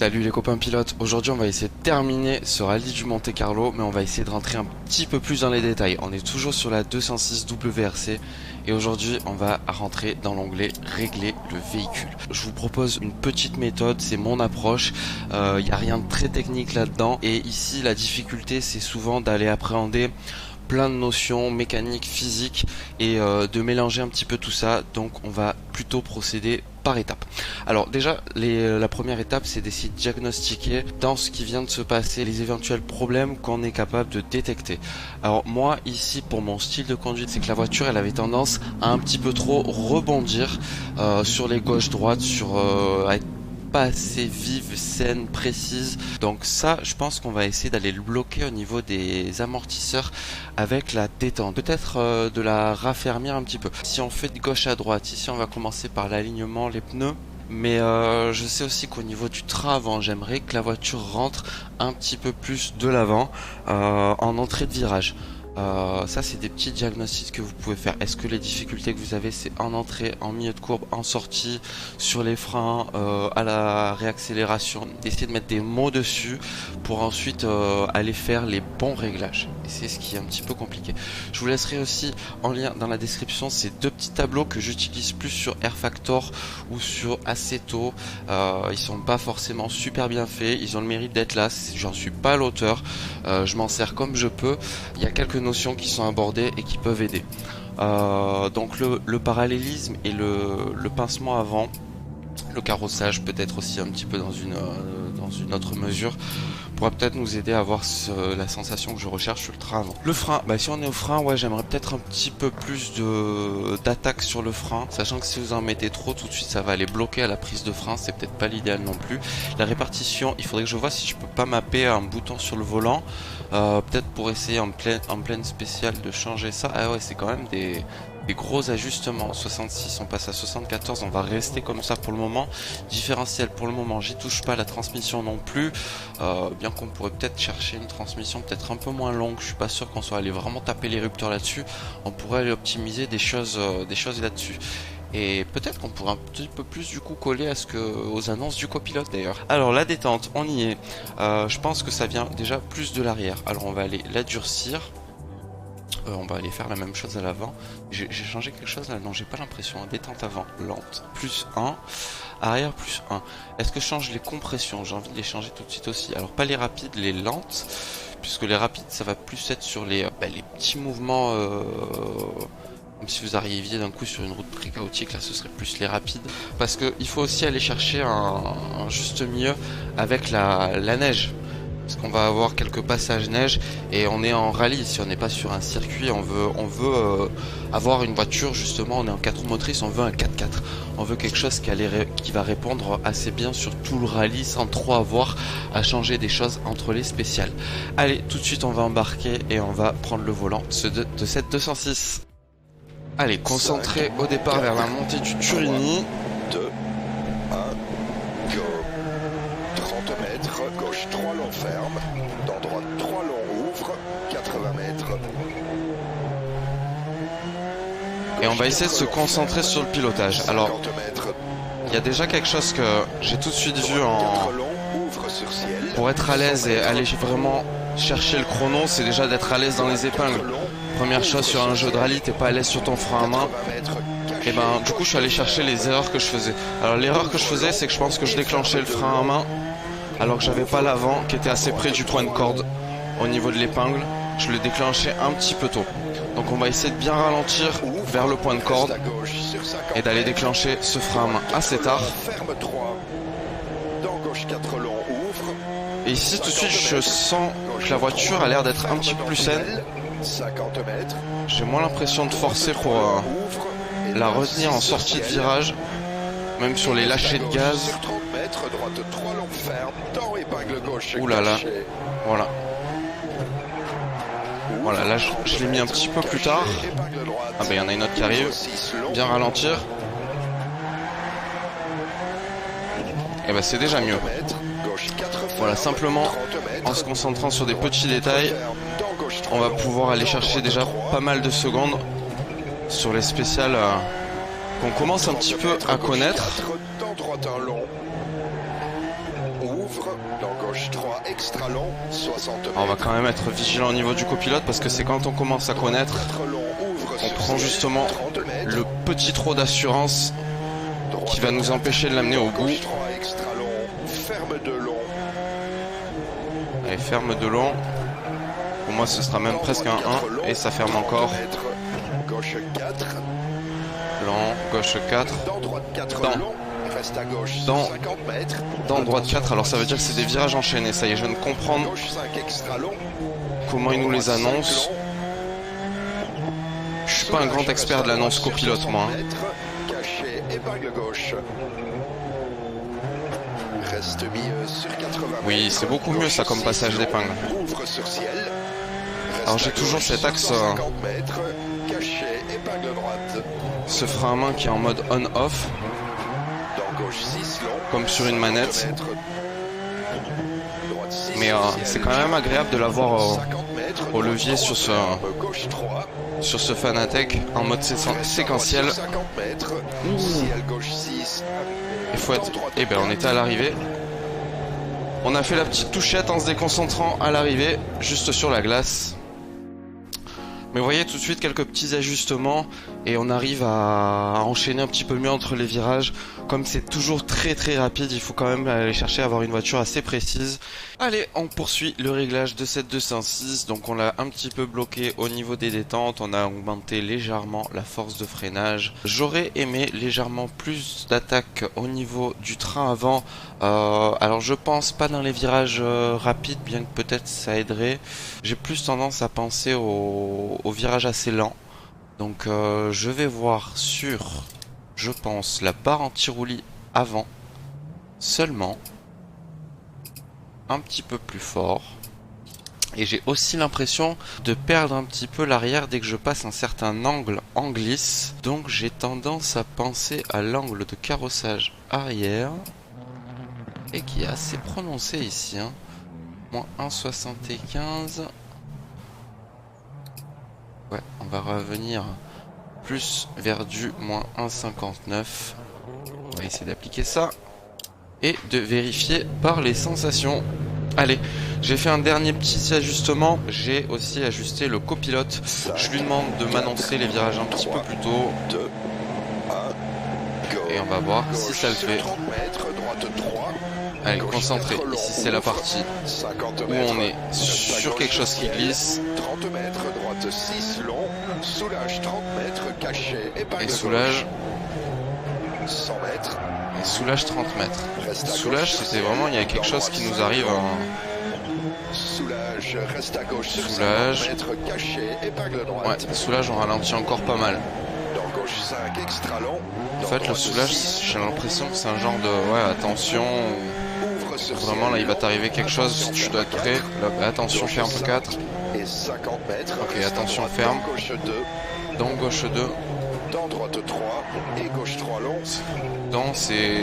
Salut les copains pilotes, aujourd'hui on va essayer de terminer ce rallye du Monte Carlo, mais on va essayer de rentrer un petit peu plus dans les détails. On est toujours sur la 206 WRC et aujourd'hui on va rentrer dans l'onglet régler le véhicule. Je vous propose une petite méthode, c'est mon approche, il n'y a rien de très technique là-dedans et ici la difficulté c'est souvent d'aller appréhender plein de notions mécaniques, physiques et de mélanger un petit peu tout ça, donc on va plutôt procéder par étapes. Alors déjà la première étape c'est d'essayer de diagnostiquer dans ce qui vient de se passer les éventuels problèmes qu'on est capable de détecter. Alors moi ici pour mon style de conduite c'est que la voiture elle avait tendance à un petit peu trop rebondir sur les gauches-droites, à être pas assez vive, saine, précise. Donc ça, je pense qu'on va essayer d'aller le bloquer au niveau des amortisseurs avec la détente. Peut-être de la raffermir un petit peu. Si on fait de gauche à droite, ici on va commencer par l'alignement, les pneus. Mais je sais aussi qu'au niveau du train avant, j'aimerais que la voiture rentre un petit peu plus de l'avant en entrée de virage. Ça c'est des petits diagnostics que vous pouvez faire. Est-ce que les difficultés que vous avez c'est en entrée, en milieu de courbe, en sortie, sur les freins, à la réaccélération, d'essayer de mettre des mots dessus pour ensuite aller faire les bons réglages. Et c'est ce qui est un petit peu compliqué. Je vous laisserai aussi en lien dans la description ces deux petits tableaux que j'utilise plus sur Air Factor ou sur Assetto. Ils sont pas forcément super bien faits, ils ont le mérite d'être là, j'en suis pas l'auteur, je m'en sers comme je peux. Il y a quelques notions qui sont abordées et qui peuvent aider. Donc le parallélisme et le pincement avant, le carrossage peut-être aussi un petit peu dans une autre mesure, pourra peut-être nous aider à avoir la sensation que je recherche sur le train avant. Le frein, si on est au frein, ouais, j'aimerais peut-être un petit peu plus d'attaque sur le frein, sachant que si vous en mettez trop tout de suite ça va aller bloquer à la prise de frein, c'est peut-être pas l'idéal non plus. La répartition, il faudrait que je vois si je peux pas mapper un bouton sur le volant, peut-être pour essayer en pleine spéciale de changer ça. Ah ouais, c'est quand même des gros ajustements. 66 on passe à 74, on va rester comme ça pour le moment. Différentiel pour le moment j'y touche pas, la transmission non plus, bien qu'on pourrait peut-être chercher une transmission peut-être un peu moins longue, je suis pas sûr qu'on soit allé vraiment taper les rupteurs là-dessus, on pourrait aller optimiser des choses là-dessus. Et peut-être qu'on pourrait un petit peu plus du coup coller aux annonces du copilote d'ailleurs. Alors la détente, on y est. Je pense que ça vient déjà plus de l'arrière. Alors on va aller la durcir. On va aller faire la même chose à l'avant. J'ai changé quelque chose là? Non, j'ai pas l'impression. Détente avant, lente, plus 1. Arrière, plus 1. Est-ce que je change les compressions? J'ai envie de les changer tout de suite aussi. Alors pas les rapides, les lentes. Puisque les rapides, ça va plus être sur les petits mouvements... Comme si vous arriviez d'un coup sur une route très chaotique, là ce serait plus les rapides. Parce qu'il faut aussi aller chercher un juste milieu avec la neige. Parce qu'on va avoir quelques passages neige et on est en rallye, si on n'est pas sur un circuit, on veut avoir une voiture, justement, on est en 4 roues motrices, on veut un 4x4. On veut quelque chose qui va répondre assez bien sur tout le rallye sans trop avoir à changer des choses entre les spéciales. Allez, tout de suite on va embarquer et on va prendre le volant de cette 206. Allez, concentré au départ vers la montée du Turini. 2, 1, go. 30 mètres, gauche 3 long ferme, dans droite 3 long ouvre, 80 mètres. Et on va essayer de se concentrer sur le pilotage. Alors, il y a déjà quelque chose que j'ai tout de suite vu pour être à l'aise et aller vraiment chercher le chrono, c'est déjà d'être à l'aise dans les épingles. Première chose sur un jeu de rallye, t'es pas à l'aise sur ton frein à main. Et du coup je suis allé chercher les erreurs que je faisais. Alors l'erreur que je faisais c'est que je pense que je déclenchais le frein à main alors que j'avais pas l'avant qui était assez près du point de corde au niveau de l'épingle. Je le déclenchais un petit peu tôt. Donc on va essayer de bien ralentir vers le point de corde et d'aller déclencher ce frein à main assez tard. Et ici tout de suite je sens que la voiture a l'air d'être un petit peu plus saine. J'ai moins l'impression de forcer pour la retenir en sortie de virage, même sur les lâchers de gaz. Ouh là là, voilà. Voilà, là je l'ai mis un petit peu plus tard. Ah il y en a une autre qui arrive. Bien ralentir. Et c'est déjà mieux. Voilà, simplement en se concentrant sur des petits détails, on va pouvoir aller chercher déjà pas mal de secondes sur les spéciales qu'on commence un petit peu à connaître. dans gauche 3 extra long, 60 mètres. On va quand même être vigilant au niveau du copilote parce que c'est quand on commence à connaître qu'on prend justement le petit trop d'assurance qui va nous empêcher de l'amener au bout. Gauche 3 extra long, ferme de long. Allez, ferme de long. Pour moi ce sera même presque un 1 et ça ferme encore. Gauche 4. Lent, gauche 4. Dans droite 4 Dans. long. Reste à gauche Dans. 50 mètres. Dans droite 4, alors ça veut dire que c'est des virages enchaînés. Ça y est, je viens de comprendre Gauche 5 extra long. comment ils nous les annoncent. Je suis pas un grand expert de l'annonce copilote moi. Caché, épingle gauche. Reste mis sur 80 mètres. Oui, c'est beaucoup mieux ça comme passage d'épingle. Ouvre sur ciel. Alors j'ai toujours cet axe, 50 mètres. Caché, épingle droite. ce frein à main qui est en mode on-off, Dans gauche 6 long. comme sur une manette. 50 mètres. Droite 6 Mais sur ciel. c'est quand même agréable de l'avoir 50 mètres, au levier sur gauche 3. ce Fanatec en mode séquentiel. 50 mètres. Ciel gauche 6. Il faut être... Eh ben on était à l'arrivée. On a fait la petite touchette en se déconcentrant à l'arrivée, juste sur la glace. Mais vous voyez tout de suite quelques petits ajustements et on arrive à enchaîner un petit peu mieux entre les virages. Comme c'est toujours très rapide, il faut quand même aller chercher à avoir une voiture assez précise. Allez, on poursuit le réglage de cette 206. Donc on l'a un petit peu bloqué au niveau des détentes, on a augmenté légèrement la force de freinage. J'aurais aimé légèrement plus d'attaque au niveau du train avant. Alors je pense pas dans les virages rapides, bien que peut-être ça aiderait. J'ai plus tendance à penser au virage assez lent. Donc je vais voir sur, je pense, la barre anti-roulis avant seulement, un petit peu plus fort. Et j'ai aussi l'impression de perdre un petit peu l'arrière dès que je passe un certain angle en glisse. Donc j'ai tendance à penser à l'angle de carrossage arrière, et qui est assez prononcé ici, hein. Moins 1,75. Ouais, on va revenir plus vers du moins 1,59. On va essayer d'appliquer ça et de vérifier par les sensations. Allez, j'ai fait un dernier petit ajustement. J'ai aussi ajusté le copilote. Je lui demande de m'annoncer les virages un petit peu plus tôt. 2, 1, Et on va voir si ça le fait. 30 mètres, droite 3. Allez, concentré. Ici, c'est la partie 50 où mètres, on est sur quelque chose qui glisse. 30 mètres, droite 6 long. Soulage 30 mètres, caché, épingle Et soulage. gauche. 100 mètres. Et soulage 30 mètres. Reste à Soulage, gauche, c'était vraiment, il y a quelque chose qui nous arrive. Soulage, reste à gauche sur Soulage. 50 mètres, caché, épingle Ouais, droite. soulage, on ralentit encore pas mal. Dans gauche 5, extra long. En fait, le soulage, j'ai l'impression que c'est un genre de... Ouais, attention. Ouvre sur Vraiment, là, il va t'arriver quelque chose. Tu dois être prêt. Là, attention, ferme 4. Et 50 mètres. Ok, reste à attention, droite, ferme. dans gauche 2. Dans gauche 2. Dans droite 3 et gauche 3 long. Dans, c'est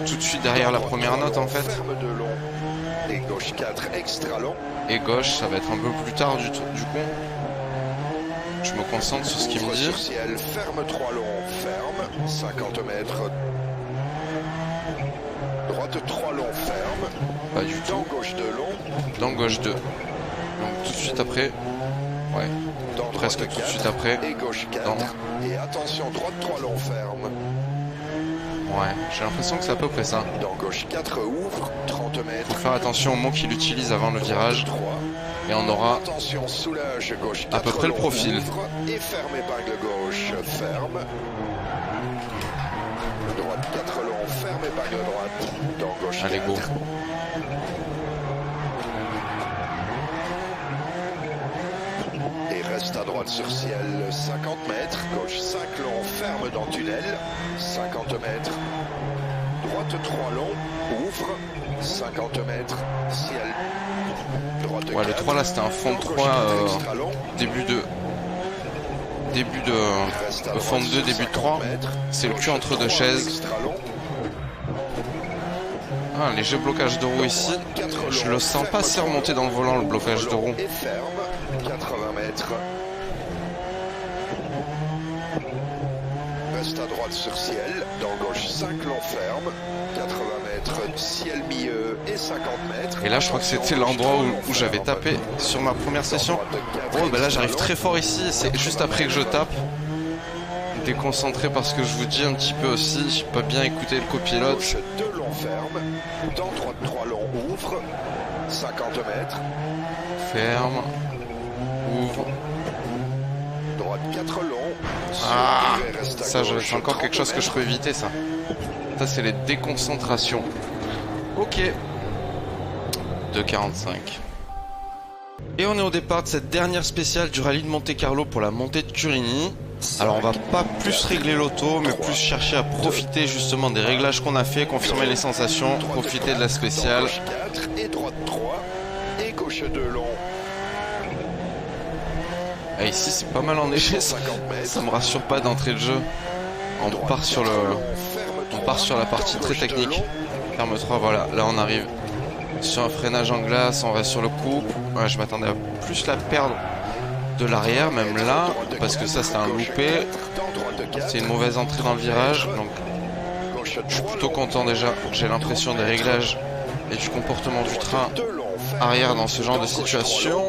tout de suite derrière la première note, en fait. Ferme de long. Et gauche 4 extra long. Et gauche, ça va être un peu plus tard du coup. Je me concentre sur ce qu'il me Ouvre dit. sur ciel, ferme 3 long, ferme. 50 mètres. Droite 3 long, ferme. Pas du Dans tout. gauche 2 long. Dans gauche 2. Donc tout de suite après. Ouais. Dans Presque droite tout de 4, suite après. Et gauche 4. Dans. Et attention, droite 3 long, ferme. Ouais, j'ai l'impression que c'est à peu près ça. Dans gauche 4 ouvre, 30 mètres. Faut faire attention aux mots qu'il utilise avant le virage. 3. Et on aura Attention, soulage, gauche 4 à peu près le long, profil. ouvre, et ferme épingle gauche, ferme. Droite 4 long, ferme épingle droite. Dans gauche Allez, 4. go. Et reste à droite sur ciel, 50 mètres. Gauche 5 long, ferme dans tunnel. 50 mètres. Droite 3 long, ouvre. 50 mètres. Ciel. Droite Ouais, le 4. 3 là c'était un fond de 3 extra long. début de Reste à fond de 2 droite début de 50 3. mètres. C'est le cul Gauche entre deux 3 chaises. extra long. Ah, un léger blocage de roue ici. Je le sens pas si remonter dans le volant le blocage de roue. Et ferme. 80 mètres. Reste à droite sur ciel. Dans gauche 5 long ferme. 80 mètres. mètres, ciel milieu et 50 mètres. Et là je crois que c'était l'endroit où j'avais tapé sur ma première session. Oh bah là j'arrive très fort ici, c'est juste après que je tape. Déconcentré parce que je vous dis un petit peu aussi, j'ai pas bien écouté le copilote. Gauche 2 longs ferme, dans droite 3 longs ouvre, 50 mètres. Ferme, ouvre. Droite 4 longs. Ah, reste à ça gauche, c'est encore quelque chose que je peux éviter ça. Ça c'est les déconcentrations. Ok. 2,45. Et on est au départ de cette dernière spéciale du rallye de Monte-Carlo pour la montée de Turini. Alors on va pas plus régler l'auto, mais plus chercher à profiter justement des réglages qu'on a fait, confirmer les sensations, profiter de la spéciale. Gauche 4 et droite 3 et gauche 2 long. Et ici c'est pas mal enneigé, ça me rassure pas d'entrée de jeu. On part sur la partie très technique. Ferme 3, voilà, là on arrive sur un freinage en glace, on reste sur le couple. Ouais, je m'attendais à plus la perdre de l'arrière, même là, parce que ça c'est un loupé. C'est une mauvaise entrée dans le virage, donc je suis plutôt content déjà. J'ai l'impression des réglages et du comportement du train arrière dans ce genre de situation.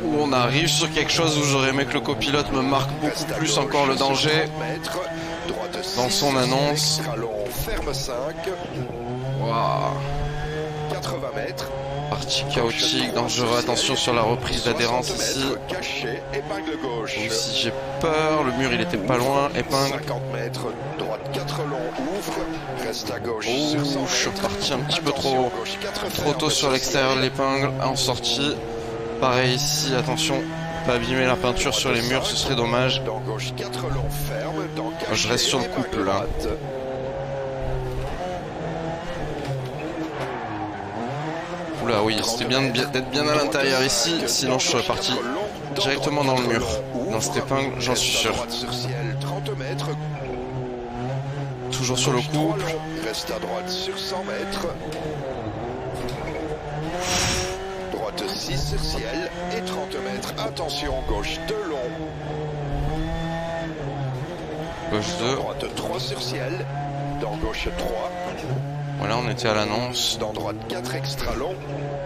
Où on arrive sur quelque chose où j'aurais aimé que le copilote me marque beaucoup plus encore le danger dans son annonce. Waouh. 80 mètres. Partie chaotique, dangereux, attention sur la reprise d'adhérence ici. Caché, épingle gauche. Donc si j'ai peur, le mur il était pas loin, épingle. 50 mètres, droite 4 longs, ouvre, reste à gauche. Ouh, je suis reparti un petit peu trop tôt sur l'extérieur de l'épingle, en sortie. Pareil ici, attention, pas abîmer la peinture sur les murs, ce serait dommage. Dans gauche 4 longs, ferme, dans caché, Je reste sur le couple là. Oula oui, c'était bien d'être bien à l'intérieur ici, sinon je serais parti directement dans le mur. Dans cette épingle, j'en suis sûr. Toujours sur le couple. Reste à droite sur 100 mètres. Droite 6 sur ciel et 30 mètres. Attention, gauche 2 long. Gauche 2. Droite 3 sur ciel. Dans gauche 3. Voilà, on était à l'annonce. Dans droite 4 extra long.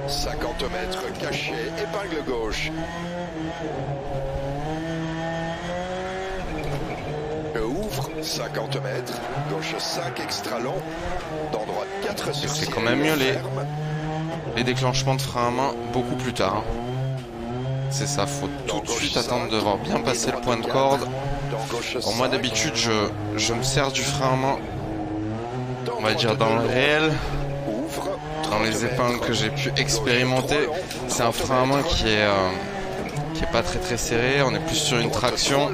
50 mètres caché, épingle gauche. Ouvre, 50 mètres. Gauche 5 extra long. Dans droite 4 sur ciel. C'est quand même mieux les déclenchements de frein à main beaucoup plus tard. C'est ça, faut tout de suite attendre de voir bien passer le point de corde. Bon, moi d'habitude je me sers du frein à main, on va dire dans le réel, dans les épingles que j'ai pu expérimenter. C'est un frein à main qui est pas très serré, on est plus sur une traction.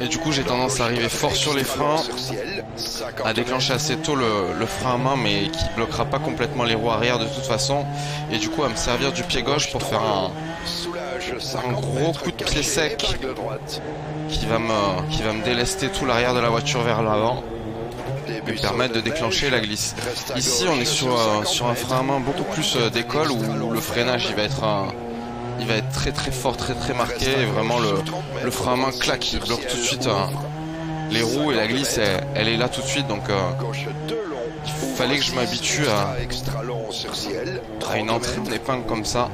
Et du coup j'ai tendance à arriver fort sur les freins, à déclencher assez tôt le frein à main, mais qui bloquera pas complètement les roues arrière de toute façon. Et du coup à me servir du pied gauche pour faire un gros coup de pied sec qui va me délester tout l'arrière de la voiture vers l'avant et permettre de déclencher la glisse. Ici on est sur un frein à main beaucoup plus d'école, où le freinage il va être très fort, très marqué, et vraiment le frein à main claque, il bloque tout de suite les roues, et la glisse elle est là tout de suite, donc il fallait que je m'habitue à une entrée d'épingle comme ça.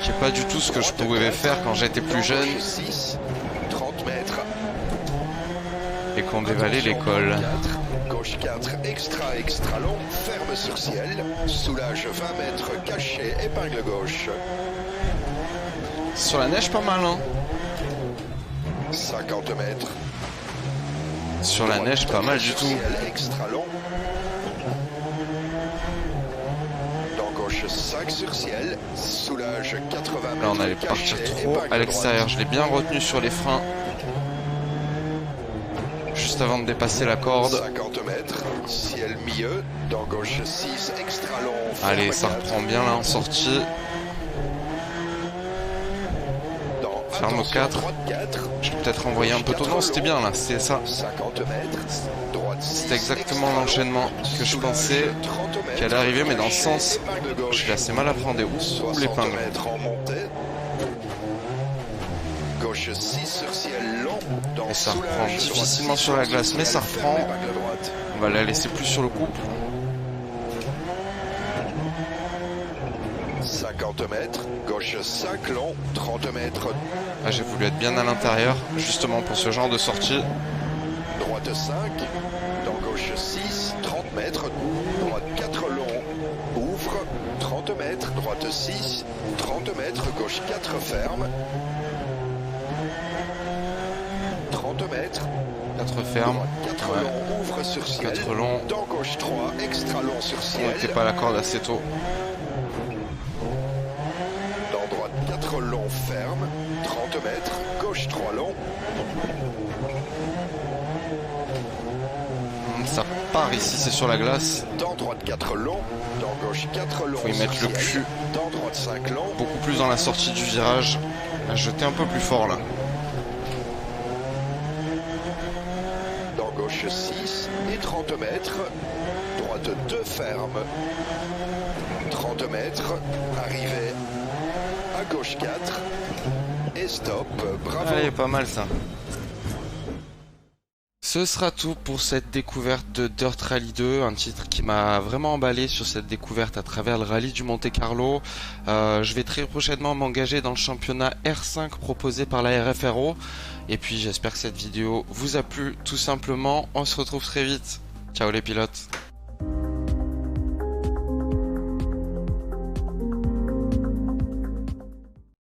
Je sais pas du tout ce que je pouvais faire quand j'étais plus jeune et qu'on dévalait l'école. Gauche 4, extra long, ferme sur ciel, soulage 20 mètres, caché, épingle gauche. Sur la neige pas mal hein. 50 mètres. Sur la neige pas mal du tout. Extra long. Dans gauche 5 sur ciel, soulage 80 mètres. Là on allait partir trop à l'extérieur, je l'ai bien retenu sur les freins. Juste avant de dépasser la corde. 50 mètres, ciel milieu, dans gauche 6, extra long. Allez, ça reprend bien là en sortie. Ferme 4. Je vais peut-être renvoyer un peu tôt. Non, c'était bien là, c'était ça. C'était exactement l'enchaînement que je pensais qui allait arriver, mais dans le sens, je l'ai assez mal appréhendé. Ouh, l'épingle. Gauche 6 sur ciel long. Dans Et ça soulage, reprend droite difficilement 6 sur la glace, mais ça ciel, reprend. fermé, bague de droite. On va la laisser plus sur le couple. 50 mètres, gauche 5 long, 30 mètres, Ah, j'ai voulu être bien à l'intérieur, justement pour ce genre de sortie. droite 5, dans gauche 6, 30 mètres, droite 4 long, ouvre, 30 mètres, droite 6, 30 mètres, gauche 4 ferme, 30 mètres, 4 fermes. droite 4 Ouais. long, ouvre sur ciel, 4 longs. dans gauche 3, extra long sur On ciel, n'était pas à la corde assez tôt. dans droite 4 long, ferme, 30 mètres, gauche 3 long, Ça part ici, c'est sur la glace. dans droite 4 long, dans gauche 4 long, Faut y sur mettre le ciel, cul. dans droite 5 long, Beaucoup plus dans la sortie du virage. À jeter un peu plus fort là. dans gauche 6 et 30 mètres, droite 2 ferme, 30 mètres, arrivée à gauche 4 et stop, bravo. Allez, pas mal ça. Ce sera tout pour cette découverte de Dirt Rally 2, un titre qui m'a vraiment emballé sur cette découverte à travers le rallye du Monte Carlo. Je vais très prochainement m'engager dans le championnat R5 proposé par la RFRO. Et puis j'espère que cette vidéo vous a plu tout simplement. On se retrouve très vite. Ciao les pilotes.